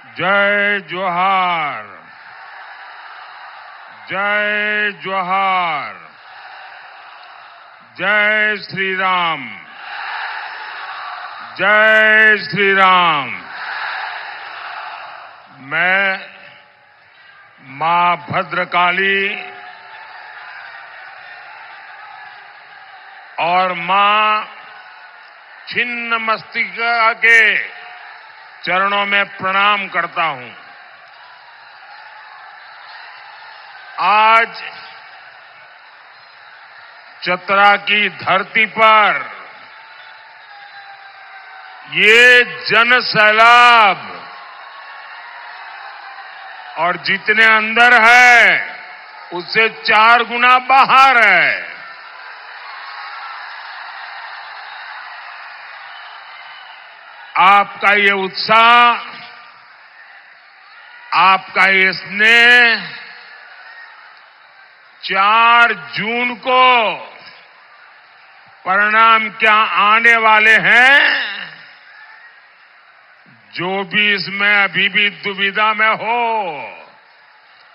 जय जोहार। जय जोहार। जय श्री राम। जय श्री राम। मैं मां भद्रकाली और मां छिन्नमस्तिका के चरणों में प्रणाम करता हूं। आज चतरा की धरती पर ये जन सैलाब और जितने अंदर है उससे 4 गुना बाहर है। आपका ये उत्साह, आपका ये स्नेह 4 जून को परिणाम क्या आने वाले हैं, जो भी इसमें अभी भी दुविधा में हो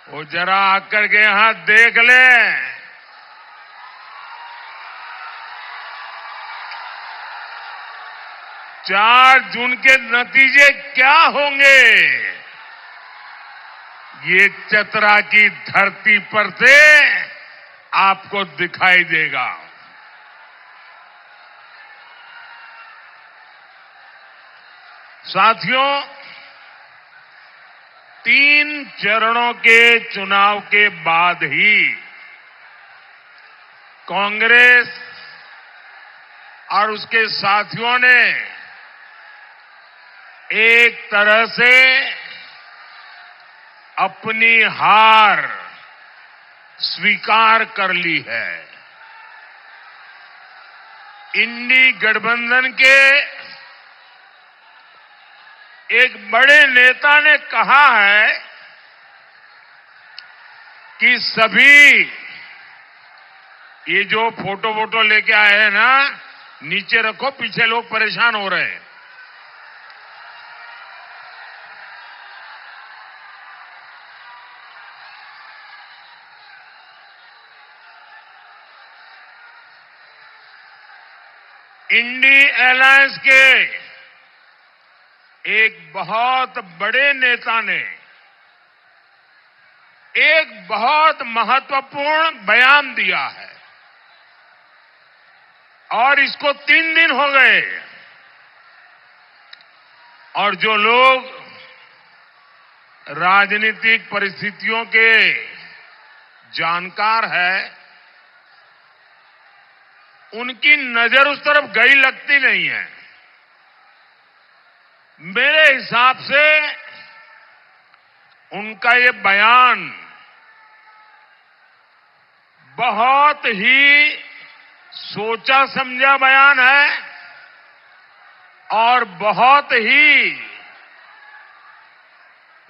वो जरा आकर के यहां देख लें। 4 जून के नतीजे क्या होंगे ये चतरा की धरती पर से आपको दिखाई देगा। साथियों, 3 चरणों के चुनाव के बाद ही कांग्रेस और उसके साथियों ने एक तरह से अपनी हार स्वीकार कर ली है। इंडी गठबंधन के एक बड़े नेता ने कहा है कि सभी ये जो फोटो लेके आए हैं ना, नीचे रखो, पीछे लोग परेशान हो रहे हैं। इंडी अलायंस के एक बहुत बड़े नेता ने एक बहुत महत्वपूर्ण बयान दिया है और इसको 3 दिन हो गए। और जो लोग राजनीतिक परिस्थितियों के जानकार हैं, उनकी नजर उस तरफ गई लगती नहीं है। मेरे हिसाब से उनका ये बयान बहुत ही सोचा समझा बयान है और बहुत ही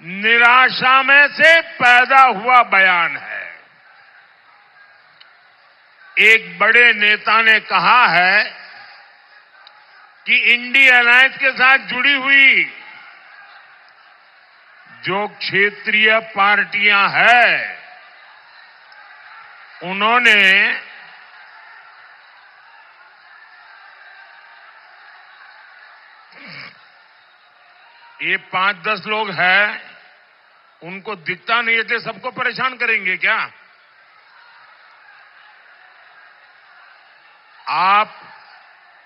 निराशा में से पैदा हुआ बयान है। एक बड़े नेता ने कहा है कि इंडी अलायंस के साथ जुड़ी हुई जो क्षेत्रीय पार्टियां हैं, उन्होंने ये 5-10 लोग हैं, उनको दिखता नहीं है, इसलिए सबको परेशान करेंगे क्या?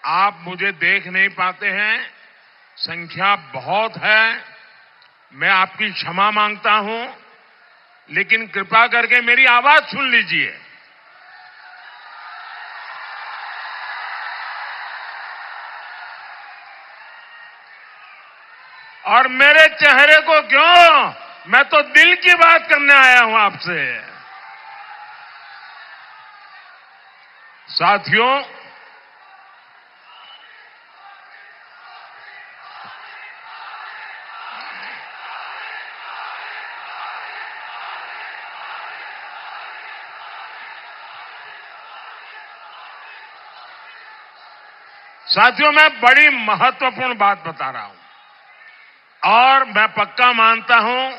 आप मुझे देख नहीं पाते हैं, संख्या बहुत है, मैं आपकी क्षमा मांगता हूं, लेकिन कृपा करके मेरी आवाज सुन लीजिए। और मेरे चेहरे को क्यों, मैं तो दिल की बात करने आया हूं आपसे। साथियों, मैं बड़ी महत्वपूर्ण बात बता रहा हूं। और मैं पक्का मानता हूं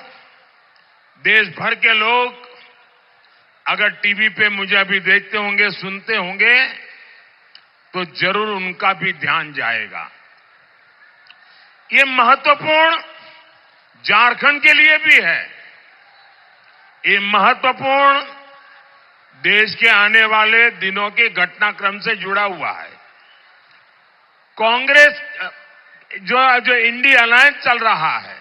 देश भर के लोग अगर टीवी पे मुझे अभी देखते होंगे, सुनते होंगे, तो जरूर उनका भी ध्यान जाएगा। ये महत्वपूर्ण झारखंड के लिए भी है। ये महत्वपूर्ण देश के आने वाले दिनों के घटनाक्रम से जुड़ा हुआ है। कांग्रेस जो इंडी अलायंस चल रहा है,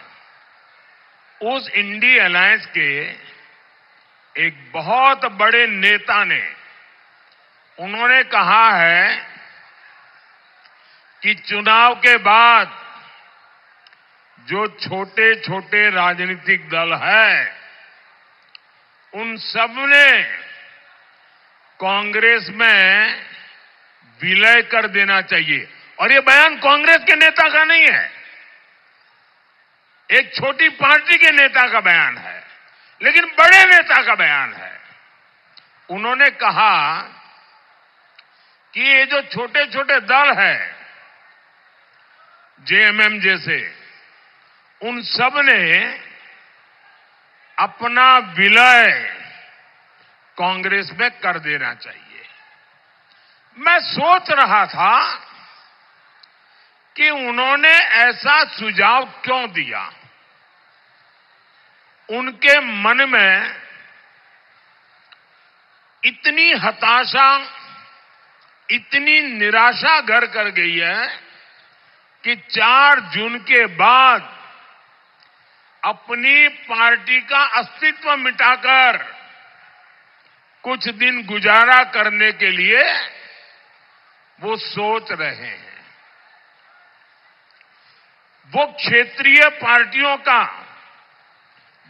उस इंडी अलायंस के एक बहुत बड़े नेता ने उन्होंने कहा है कि चुनाव के बाद जो छोटे छोटे राजनीतिक दल है, उन सब ने कांग्रेस में विलय कर देना चाहिए। और ये बयान कांग्रेस के नेता का नहीं है, एक छोटी पार्टी के नेता का बयान है, लेकिन बड़े नेता का बयान है। उन्होंने कहा कि ये जो छोटे छोटे दल है, जेएमएम जैसे, उन सब ने अपना विलय कांग्रेस में कर देना चाहिए। मैं सोच रहा था कि उन्होंने ऐसा सुझाव क्यों दिया। उनके मन में इतनी हताशा, इतनी निराशा घर कर गई है कि 4 जून के बाद अपनी पार्टी का अस्तित्व मिटाकर कुछ दिन गुजारा करने के लिए वो सोच रहे हैं। वो क्षेत्रीय पार्टियों का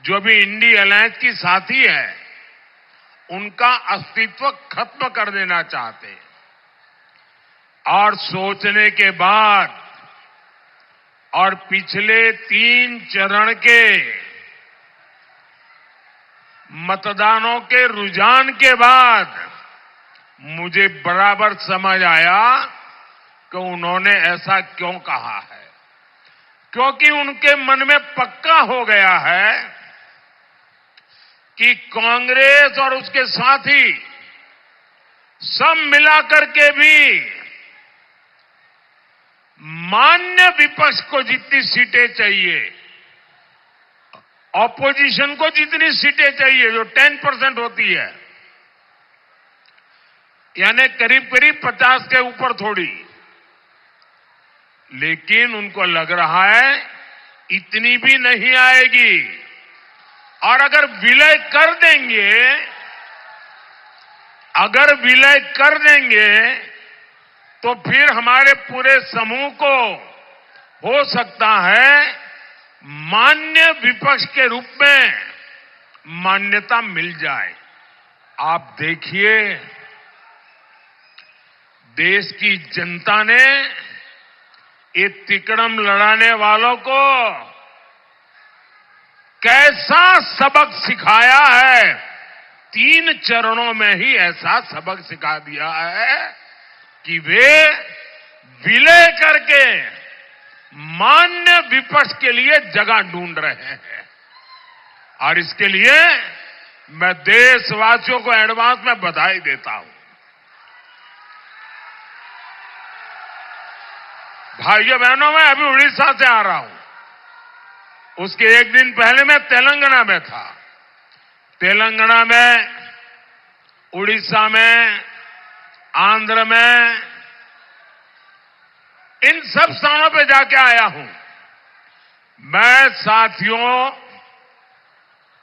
जो भी इंडी अलायंस की साथी है, उनका अस्तित्व खत्म कर देना चाहते हैं। और सोचने के बाद और पिछले 3 चरण के मतदानों के रुझान के बाद मुझे बराबर समझ आया कि उन्होंने ऐसा क्यों कहा है। क्योंकि उनके मन में पक्का हो गया है कि कांग्रेस और उसके साथी सब मिलाकर के भी मान्य विपक्ष को जितनी सीटें चाहिए, ऑपोजिशन को जितनी सीटें चाहिए, जो 10% होती है, यानी करीब करीब 50 के ऊपर थोड़ी, लेकिन उनको लग रहा है इतनी भी नहीं आएगी। और अगर विलय कर देंगे तो फिर हमारे पूरे समूह को हो सकता है मान्य विपक्ष के रूप में मान्यता मिल जाए। आप देखिए, देश की जनता ने ये तिकड़म लड़ाने वालों को कैसा सबक सिखाया है। 3 चरणों में ही ऐसा सबक सिखा दिया है कि वे विलय करके मान्य विपक्ष के लिए जगह ढूंढ रहे हैं। और इसके लिए मैं देशवासियों को एडवांस में बधाई देता हूं। भाइयों बहनों, मैं अभी उड़ीसा से आ रहा हूं। उसके एक दिन पहले मैं तेलंगाना में था। तेलंगाना में, उड़ीसा में, आंध्र में, इन सब स्थानों पे जाके आया हूं। मैं साथियों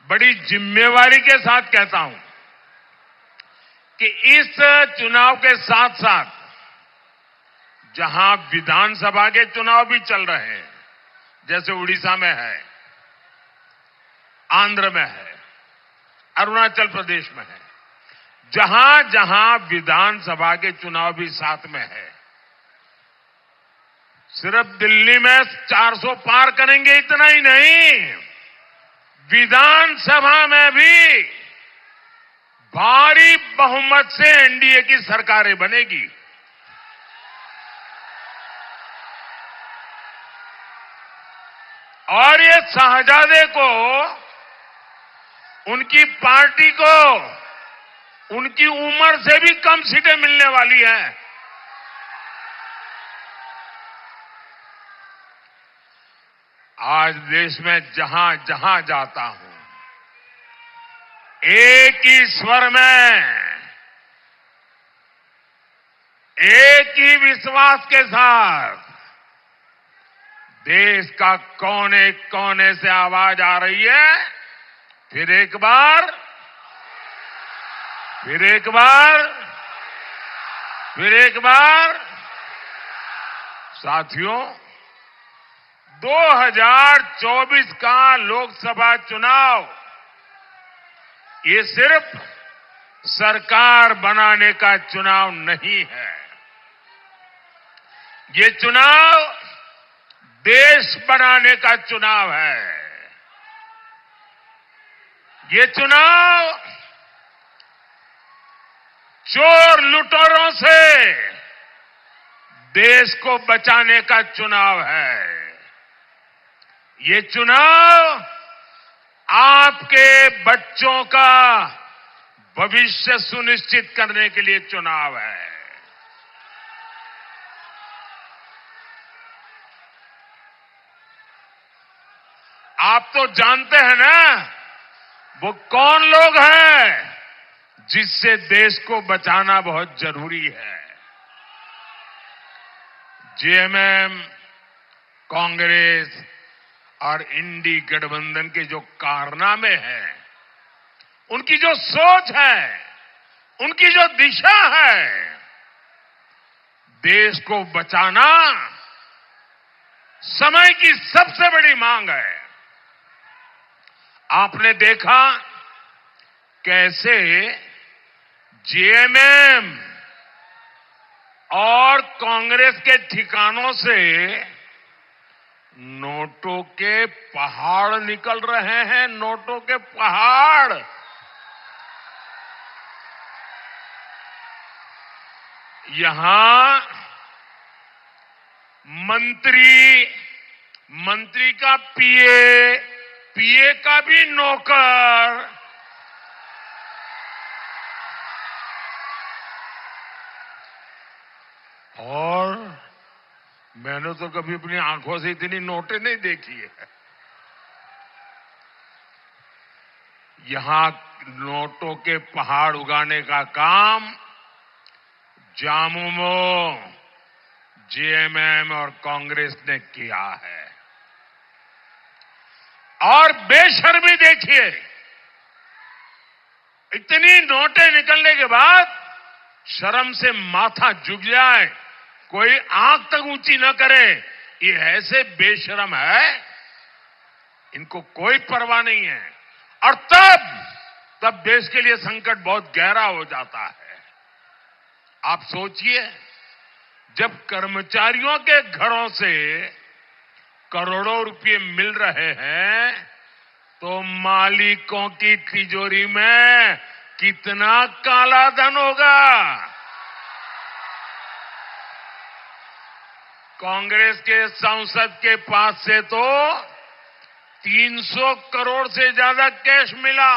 बड़ी जिम्मेवारी के साथ कहता हूं कि इस चुनाव के साथ साथ जहां विधानसभा के चुनाव भी चल रहे हैं, जैसे उड़ीसा में है, आंध्र में है, अरुणाचल प्रदेश में है, जहां जहां विधानसभा के चुनाव भी साथ में है, सिर्फ दिल्ली में 400 पार करेंगे इतना ही नहीं, विधानसभा में भी भारी बहुमत से एनडीए की सरकारें बनेगी। और ये शहजादे को, उनकी पार्टी को, उनकी उम्र से भी कम सीटें मिलने वाली हैं। आज देश में जहां जहां जाता हूं, एक ही स्वर में, एक ही विश्वास के साथ देश का कोने कोने से आवाज आ रही है। फिर एक बार, फिर एक बार, फिर एक बार। साथियों, 2024 का लोकसभा चुनाव ये सिर्फ सरकार बनाने का चुनाव नहीं है। ये चुनाव देश बनाने का चुनाव है। ये चुनाव चोर लुटेरों से देश को बचाने का चुनाव है। ये चुनाव आपके बच्चों का भविष्य सुनिश्चित करने के लिए चुनाव है। आप तो जानते हैं ना, वो कौन लोग हैं जिससे देश को बचाना बहुत जरूरी है। जेएमएम, कांग्रेस और इंडी गठबंधन के जो कारनामे हैं, उनकी जो सोच है, उनकी जो दिशा है, देश को बचाना समय की सबसे बड़ी मांग है। आपने देखा कैसे जेएमएम और कांग्रेस के ठिकानों से नोटों के पहाड़ निकल रहे हैं। नोटों के पहाड़। यहां मंत्री का पीए का भी नौकर, और मैंने तो कभी अपनी आंखों से इतनी नोटें नहीं देखी है। यहां नोटों के पहाड़ उगाने का काम झामुमो, जेएमएम और कांग्रेस ने किया है। और बेशर्मी देखिए, इतनी नोटें निकलने के बाद शर्म से माथा झुक जाए, कोई आंख तक ऊंची न करे, ये ऐसे बेशर्म है, इनको कोई परवाह नहीं है। और तब देश के लिए संकट बहुत गहरा हो जाता है। आप सोचिए, जब कर्मचारियों के घरों से करोड़ों रुपए मिल रहे हैं, तो मालिकों की तिजोरी में कितना काला धन होगा। कांग्रेस के सांसद के पास से तो 300 करोड़ से ज्यादा कैश मिला।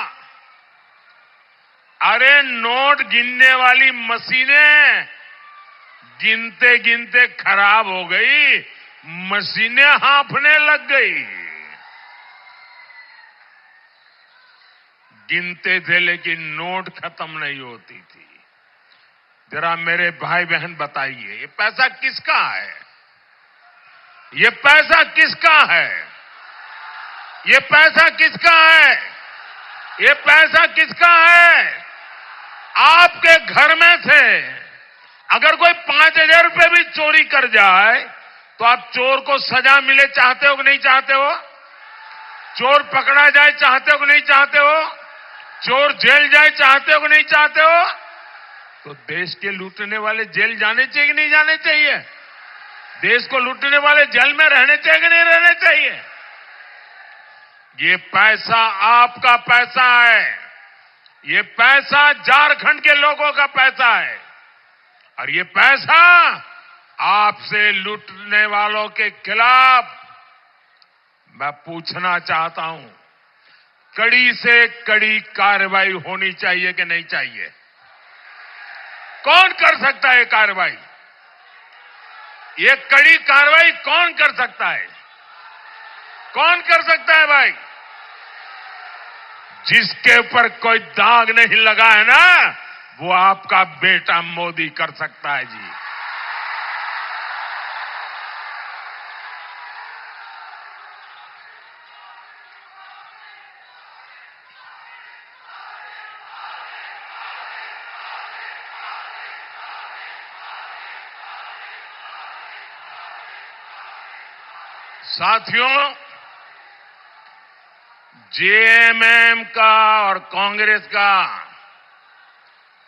अरे नोट गिनने वाली मशीनें गिनते गिनते खराब हो गई, मशीनें हांफने लग गई। गिनते थे लेकिन नोट खत्म नहीं होती थी। जरा मेरे भाई बहन बताइए, ये पैसा किसका है? ये पैसा किसका है? ये पैसा किसका है? ये पैसा किसका है? आपके घर में से अगर कोई 5,000 रुपए भी चोरी कर जाए तो आप चोर को सजा मिले चाहते हो कि नहीं चाहते हो? चोर पकड़ा जाए चाहते हो कि नहीं चाहते हो? चोर जेल जाए चाहते हो कि नहीं चाहते हो? तो देश के लूटने वाले जेल जाने चाहिए कि नहीं जाने चाहिए? देश को लूटने वाले जेल में रहने चाहिए कि नहीं रहने चाहिए? ये पैसा आपका पैसा है। ये पैसा झारखंड के लोगों का पैसा है। और ये पैसा आपसे लूटने वालों के खिलाफ मैं पूछना चाहता हूं, कड़ी से कड़ी कार्रवाई होनी चाहिए कि नहीं चाहिए? कौन कर सकता है कार्रवाई? ये कड़ी कार्रवाई कौन कर सकता है? कौन कर सकता है भाई? जिसके ऊपर कोई दाग नहीं लगा है ना, वो आपका बेटा मोदी कर सकता है जी। साथियों, जेएमएम का और कांग्रेस का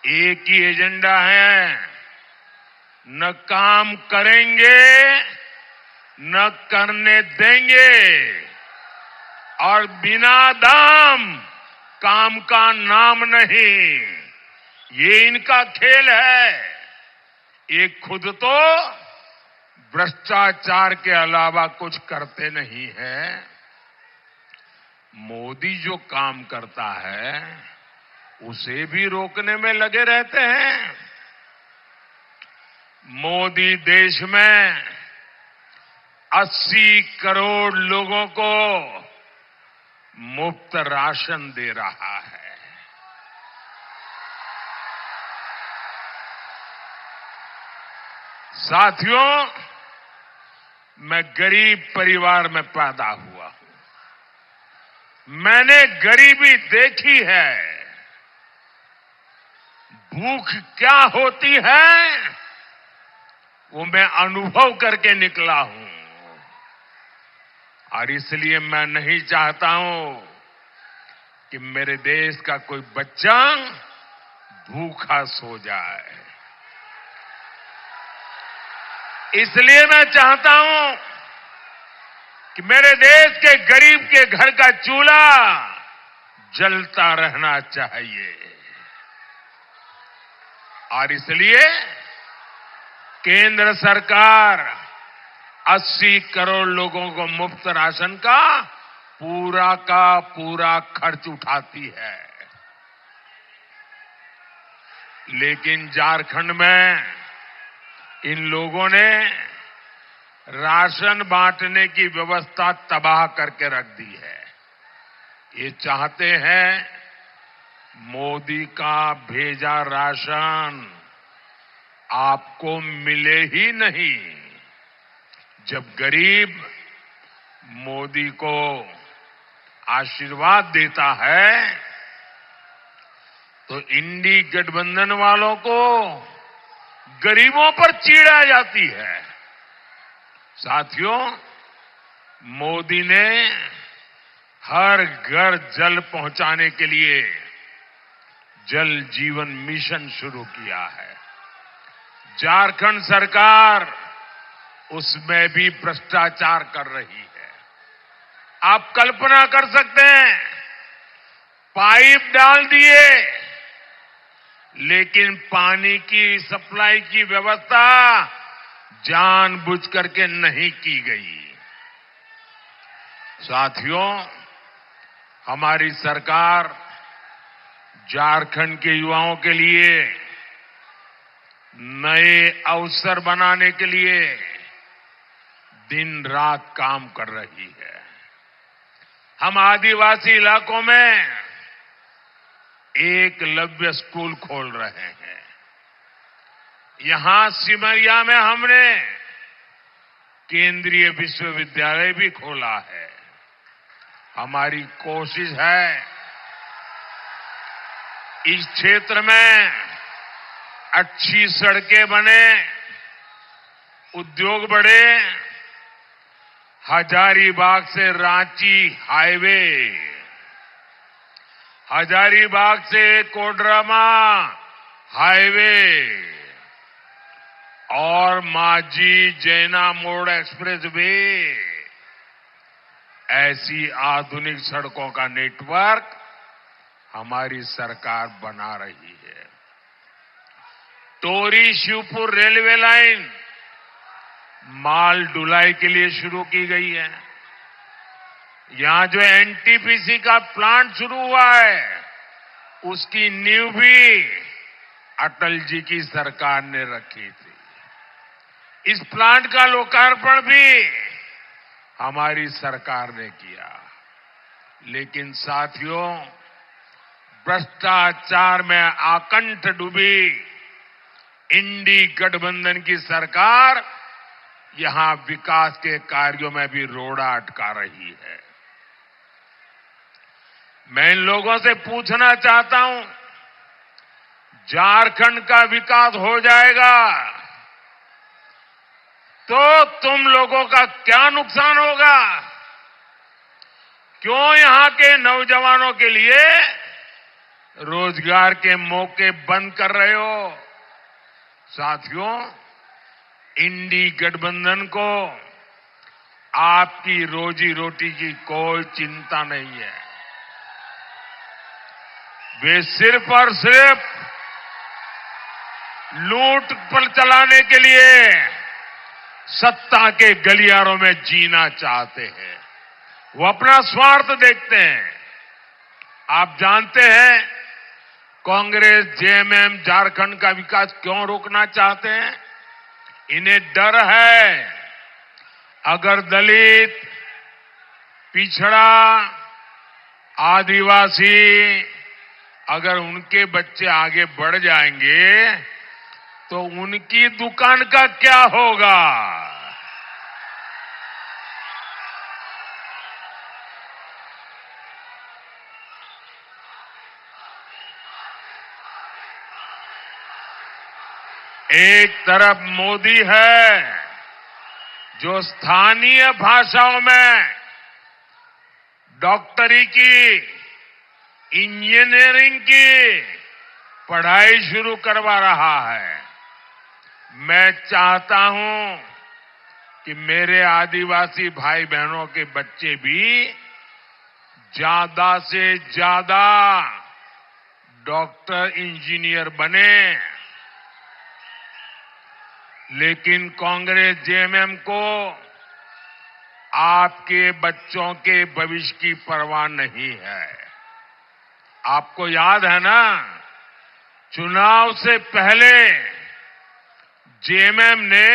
एक ही एजेंडा है, न काम करेंगे न करने देंगे, और बिना दाम काम का नाम नहीं। ये इनका खेल है। ये खुद तो भ्रष्टाचार के अलावा कुछ करते नहीं है। मोदी जो काम करता है उसे भी रोकने में लगे रहते हैं। मोदी देश में 80 करोड़ लोगों को मुफ्त राशन दे रहा है। साथियों, मैं गरीब परिवार में पैदा हुआ हूं। मैंने गरीबी देखी है। भूख क्या होती है वो मैं अनुभव करके निकला हूं, और इसलिए मैं नहीं चाहता हूं कि मेरे देश का कोई बच्चा भूखा सो जाए। इसलिए मैं चाहता हूं कि मेरे देश के गरीब के घर का चूल्हा जलता रहना चाहिए, और इसलिए केंद्र सरकार 80 करोड़ लोगों को मुफ्त राशन का पूरा खर्च उठाती है। लेकिन झारखंड में इन लोगों ने राशन बांटने की व्यवस्था तबाह करके रख दी है। ये चाहते हैं मोदी का भेजा राशन आपको मिले ही नहीं। जब गरीब मोदी को आशीर्वाद देता है तो इंडी गठबंधन वालों को गरीबों पर चिढ़ आ जाती है। साथियों, मोदी ने हर घर जल पहुंचाने के लिए जल जीवन मिशन शुरू किया है। झारखंड सरकार उसमें भी भ्रष्टाचार कर रही है। आप कल्पना कर सकते हैं, पाइप डाल दिए लेकिन पानी की सप्लाई की व्यवस्था जानबूझ करके नहीं की गई। साथियों, हमारी सरकार झारखंड के युवाओं के लिए नए अवसर बनाने के लिए दिन रात काम कर रही है। हम आदिवासी इलाकों में एकलव्य स्कूल खोल रहे हैं। यहां सिमरिया में हमने केंद्रीय विश्वविद्यालय भी खोला है। हमारी कोशिश है इस क्षेत्र में अच्छी सड़कें बने, उद्योग बढ़े। हजारीबाग से रांची हाईवे, हजारीबाग से कोडरमा हाईवे और माझी जैना मोड़ एक्सप्रेस वे, ऐसी आधुनिक सड़कों का नेटवर्क हमारी सरकार बना रही है। टोरी शिवपुर रेलवे लाइन माल ढुलाई के लिए शुरू की गई है। यहां जो एनटीपीसी का प्लांट शुरू हुआ है, उसकी नींव भी अटल जी की सरकार ने रखी थी। इस प्लांट का लोकार्पण भी हमारी सरकार ने किया। लेकिन साथियों, भ्रष्टाचार में आकंठ डूबी इंडी गठबंधन की सरकार यहां विकास के कार्यों में भी रोड़ा अटका रही है। मैं इन लोगों से पूछना चाहता हूं, झारखंड का विकास हो जाएगा तो तुम लोगों का क्या नुकसान होगा? क्यों यहां के नौजवानों के लिए रोजगार के मौके बंद कर रहे हो? साथियों, इंडी गठबंधन को आपकी रोजी रोटी की कोई चिंता नहीं है। वे सिर्फ और सिर्फ लूट पर चलाने के लिए सत्ता के गलियारों में जीना चाहते हैं। वो अपना स्वार्थ देखते हैं। आप जानते हैं कांग्रेस, जेएमएम झारखंड का विकास क्यों रोकना चाहते हैं? इन्हें डर है, अगर दलित, पिछड़ा, आदिवासी, अगर उनके बच्चे आगे बढ़ जाएंगे तो उनकी दुकान का क्या होगा? एक तरफ मोदी है जो स्थानीय भाषाओं में डॉक्टरी की, इंजीनियरिंग की पढ़ाई शुरू करवा रहा है। मैं चाहता हूं कि मेरे आदिवासी भाई बहनों के बच्चे भी ज्यादा से ज्यादा डॉक्टर, इंजीनियर बने। लेकिन कांग्रेस, जेएमएम को आपके बच्चों के भविष्य की परवाह नहीं है। आपको याद है ना, चुनाव से पहले जेएमएम ने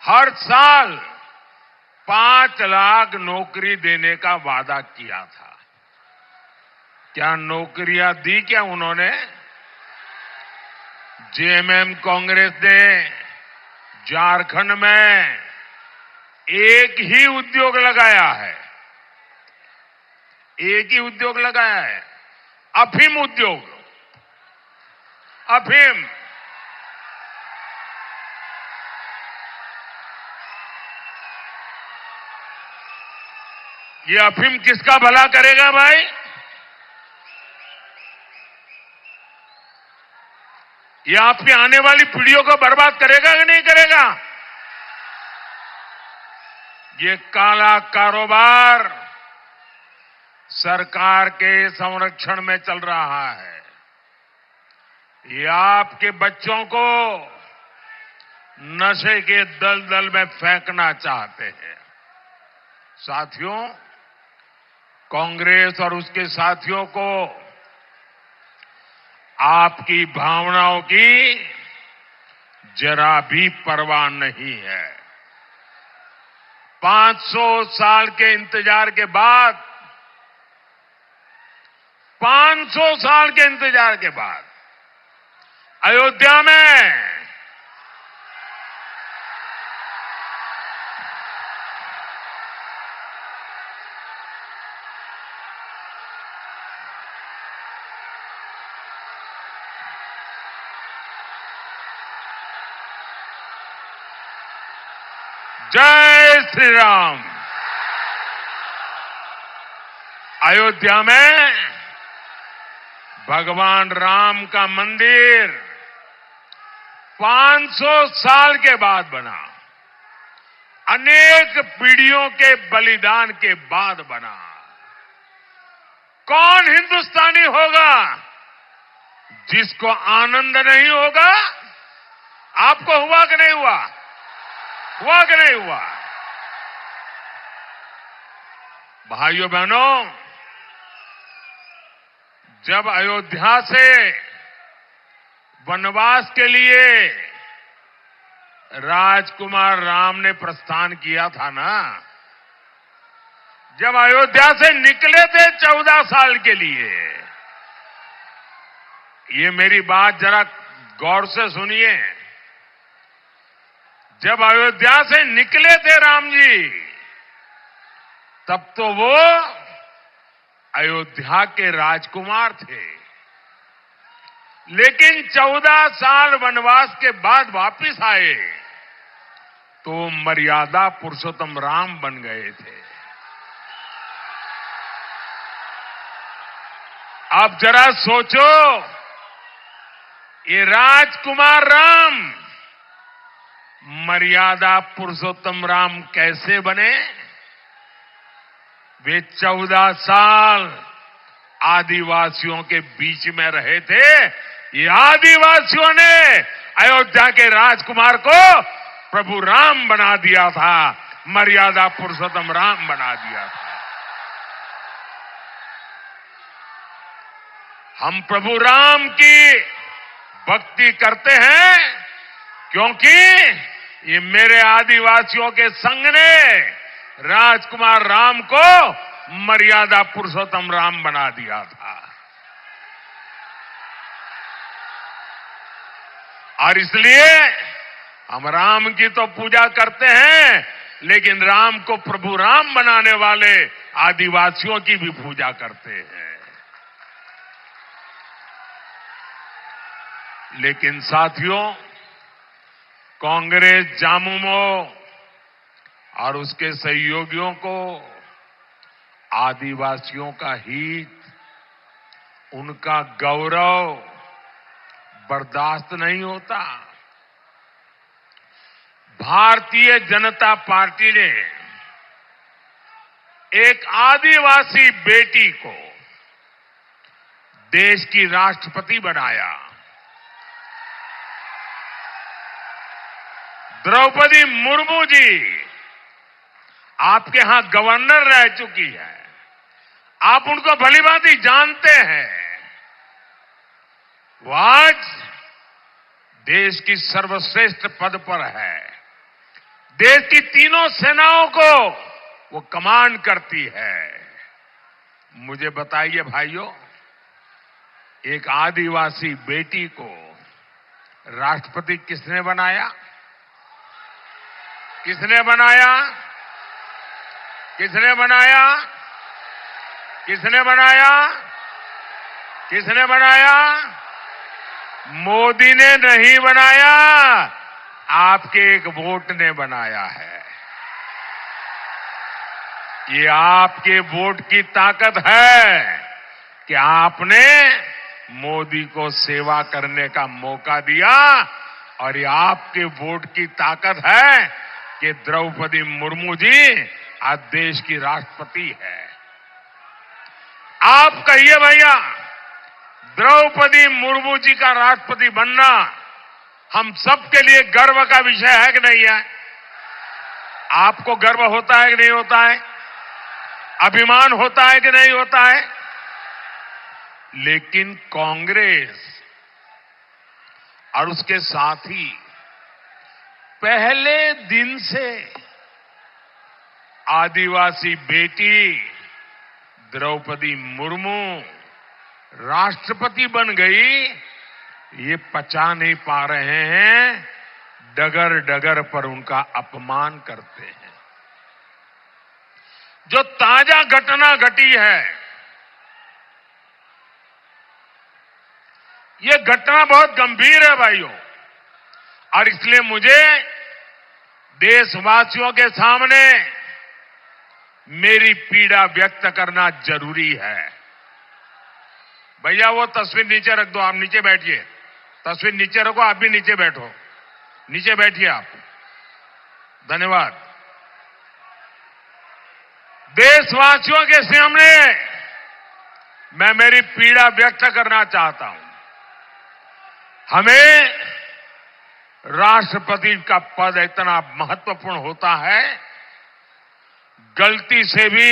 हर साल 5 लाख नौकरी देने का वादा किया था। क्या नौकरियां दी क्या उन्होंने? जेएमएम कांग्रेस ने झारखंड में एक ही उद्योग लगाया है, एक ही उद्योग लगाया है, अफीम उद्योग। अफीम, ये अफीम किसका भला करेगा भाई? ये आपकी आने वाली पीढ़ियों को बर्बाद करेगा कि नहीं करेगा? ये काला कारोबार सरकार के संरक्षण में चल रहा है। ये आपके बच्चों को नशे के दलदल में फेंकना चाहते हैं। साथियों, कांग्रेस और उसके साथियों को आपकी भावनाओं की जरा भी परवाह नहीं है। 500 साल के इंतजार के बाद, 500 साल के इंतजार के बाद अयोध्या में जय श्री राम। अयोध्या में भगवान राम का मंदिर 500 साल के बाद बना, अनेक पीढ़ियों के बलिदान के बाद बना। कौन हिंदुस्तानी होगा जिसको आनंद नहीं होगा? आपको हुआ कि नहीं हुआ? हुआ कि नहीं हुआ? भाइयों बहनों, जब अयोध्या से वनवास के लिए राजकुमार राम ने प्रस्थान किया था ना, जब अयोध्या से निकले थे 14 साल के लिए, ये मेरी बात जरा गौर से सुनिए। जब अयोध्या से निकले थे राम जी, तब तो वो अयोध्या के राजकुमार थे, लेकिन 14 साल वनवास के बाद वापिस आए तो मर्यादा पुरुषोत्तम राम बन गए थे। अब जरा सोचो, ये राजकुमार राम मर्यादा पुरुषोत्तम राम कैसे बने? वे 14 साल आदिवासियों के बीच में रहे थे। ये आदिवासियों ने अयोध्या के राजकुमार को प्रभु राम बना दिया था, मर्यादा पुरुषोत्तम राम बना दिया था। हम प्रभु राम की भक्ति करते हैं क्योंकि ये मेरे आदिवासियों के संग ने राजकुमार राम को मर्यादा पुरुषोत्तम राम बना दिया था। और इसलिए हम राम की तो पूजा करते हैं, लेकिन राम को प्रभु राम बनाने वाले आदिवासियों की भी पूजा करते हैं। लेकिन साथियों, कांग्रेस जामुमो और उसके सहयोगियों को आदिवासियों का हित, उनका गौरव बर्दाश्त नहीं होता। भारतीय जनता पार्टी ने एक आदिवासी बेटी को देश की राष्ट्रपति बनाया। द्रौपदी मुर्मू जी आपके यहां गवर्नर रह चुकी है, आप उनको भलीभांति जानते हैं। वो आज देश की सर्वश्रेष्ठ पद पर है, देश की तीनों सेनाओं को वो कमांड करती है। मुझे बताइए भाइयों, एक आदिवासी बेटी को राष्ट्रपति किसने बनाया? किसने बनाया? किसने बनाया? किसने बनाया? किसने बनाया? मोदी ने नहीं बनाया, आपके एक वोट ने बनाया है। ये आपके वोट की ताकत है कि आपने मोदी को सेवा करने का मौका दिया, और ये आपके वोट की ताकत है कि द्रौपदी मुर्मू जी आज देश की राष्ट्रपति है। आप कहिए भैया, द्रौपदी मुर्मू जी का राष्ट्रपति बनना हम सबके लिए गर्व का विषय है कि नहीं है? आपको गर्व होता है कि नहीं होता है? अभिमान होता है कि नहीं होता है? लेकिन कांग्रेस और उसके साथी पहले दिन से आदिवासी बेटी द्रौपदी मुर्मू राष्ट्रपति बन गई, ये पचा नहीं पा रहे हैं, डगर डगर पर उनका अपमान करते हैं। जो ताजा घटना घटी है, ये घटना बहुत गंभीर है भाइयों, और इसलिए मुझे देशवासियों के सामने मेरी पीड़ा व्यक्त करना जरूरी है। भैया वो तस्वीर नीचे रख दो, आप नीचे बैठिए। तस्वीर नीचे रखो, आप भी नीचे बैठो, नीचे बैठिए आप। धन्यवाद। देशवासियों के सामने मैं मेरी पीड़ा व्यक्त करना चाहता हूं। हमें राष्ट्रपति का पद इतना महत्वपूर्ण होता है, गलती से भी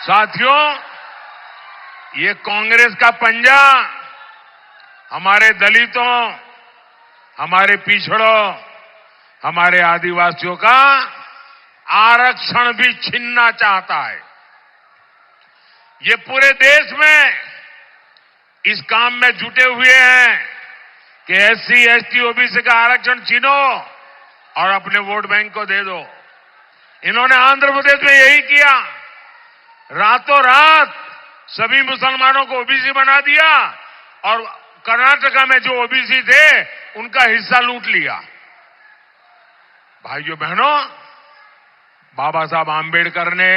साथियों, ये कांग्रेस का पंजा हमारे दलितों, हमारे पिछड़ों, हमारे आदिवासियों का आरक्षण भी छीनना चाहता है। ये पूरे देश में इस काम में जुटे हुए हैं कि एससी, एसटी, ओबीसी का आरक्षण छीनो और अपने वोट बैंक को दे दो। इन्होंने आंध्र प्रदेश में यही किया। रातों रात सभी मुसलमानों को ओबीसी बना दिया और कर्नाटका में जो ओबीसी थे उनका हिस्सा लूट लिया। भाइयों बहनों, बाबा साहब आंबेडकर ने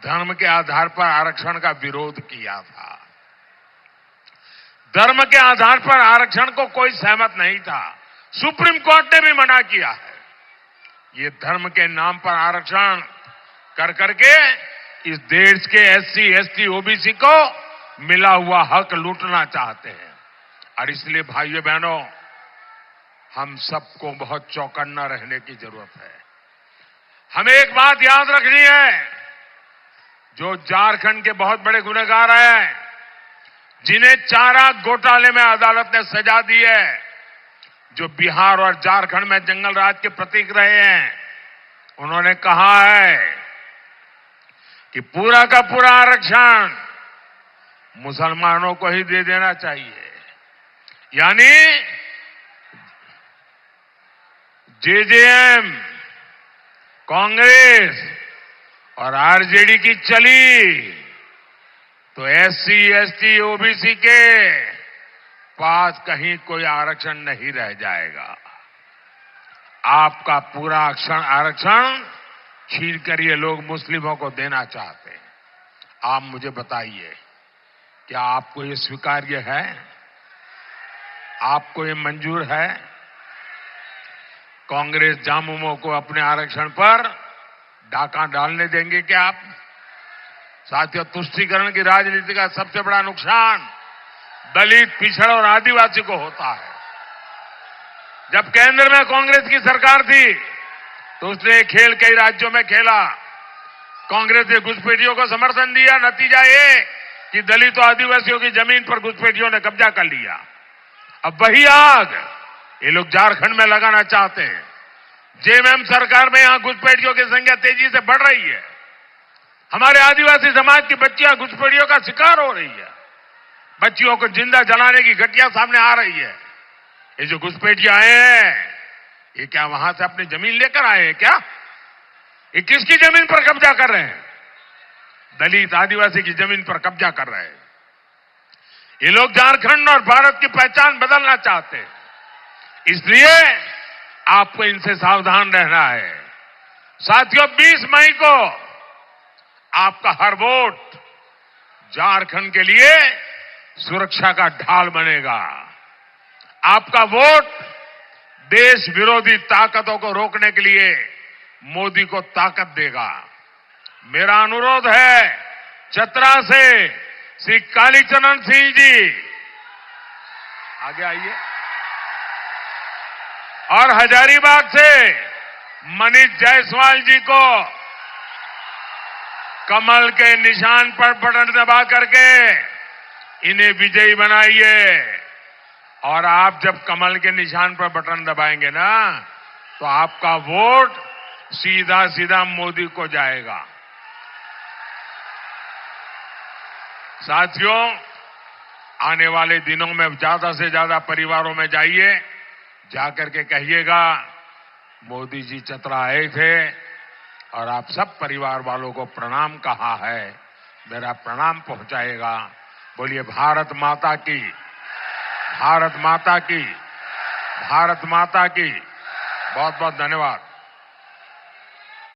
धर्म के आधार पर आरक्षण का विरोध किया था। धर्म के आधार पर आरक्षण को कोई सहमत नहीं था। सुप्रीम कोर्ट ने भी मना किया है। ये धर्म के नाम पर आरक्षण कर करके इस देश के एससी, एसटी, ओबीसी को मिला हुआ हक लूटना चाहते हैं। और इसलिए भाइयों बहनों, हम सबको बहुत चौकन्ना रहने की जरूरत है। हमें एक बात याद रखनी है, जो झारखंड के बहुत बड़े गुनहगार हैं, जिन्हें चारा घोटाले में अदालत ने सजा दी है, जो बिहार और झारखंड में जंगल राज के प्रतीक रहे हैं, उन्होंने कहा है कि पूरा का पूरा आरक्षण मुसलमानों को ही दे देना चाहिए। यानी जेजेएम, कांग्रेस और आरजेडी की चली तो एससी, एसटी, ओबीसी के पास कहीं कोई आरक्षण नहीं रह जाएगा। आपका पूरा आरक्षण छीन कर ये लोग मुस्लिमों को देना चाहते हैं। आप मुझे बताइए, क्या आपको ये स्वीकार्य है? आपको ये मंजूर है? कांग्रेस जामुमों को अपने आरक्षण पर डाका डालने देंगे क्या आप? साथियों, तुष्टीकरण की राजनीति का सबसे बड़ा नुकसान दलित, पिछड़ और आदिवासी को होता है। जब केंद्र में कांग्रेस की सरकार थी तो उसने खेल कई राज्यों में खेला। कांग्रेस ने घुसपैठियों को समर्थन दिया। नतीजा ये कि दलित और आदिवासियों की जमीन पर घुसपैठियों ने कब्जा कर लिया। अब वही आग ये लोग झारखंड में लगाना चाहते हैं। जेएमएम सरकार में यहां घुसपैठियों की संख्या तेजी से बढ़ रही है। हमारे आदिवासी समाज की बच्चियां घुसपैठियों का शिकार हो रही है। बच्चियों को जिंदा जलाने की घटना सामने आ रही है। ये जो घुसपैठिए आए हैं, ये क्या वहां से अपनी जमीन लेकर आए हैं क्या? ये किसकी जमीन पर कब्जा कर रहे हैं? दलित, आदिवासी की जमीन पर कब्जा कर रहे हैं। ये लोग झारखंड और भारत की पहचान बदलना चाहते हैं। इसलिए आपको इनसे सावधान रहना है। साथियों, 20 मई को आपका हर वोट झारखंड के लिए सुरक्षा का ढाल बनेगा। आपका वोट देश विरोधी ताकतों को रोकने के लिए मोदी को ताकत देगा। मेरा अनुरोध है, चतरा से श्री कालीचरण सिंह जी आगे आइए, और हजारीबाग से मनीष जायसवाल जी को कमल के निशान पर बटन दबा करके इन्हें विजयी बनाइए। और आप जब कमल के निशान पर बटन दबाएंगे ना, तो आपका वोट सीधा सीधा मोदी को जाएगा। साथियों, आने वाले दिनों में ज्यादा से ज्यादा परिवारों में जाइए, जाकर के कहिएगा मोदी जी चतरा आए थे और आप सब परिवार वालों को प्रणाम कहा है, मेरा प्रणाम पहुंचाएगा। बोलिए भारत माता की, भारत माता की, भारत माता की। बहुत बहुत धन्यवाद।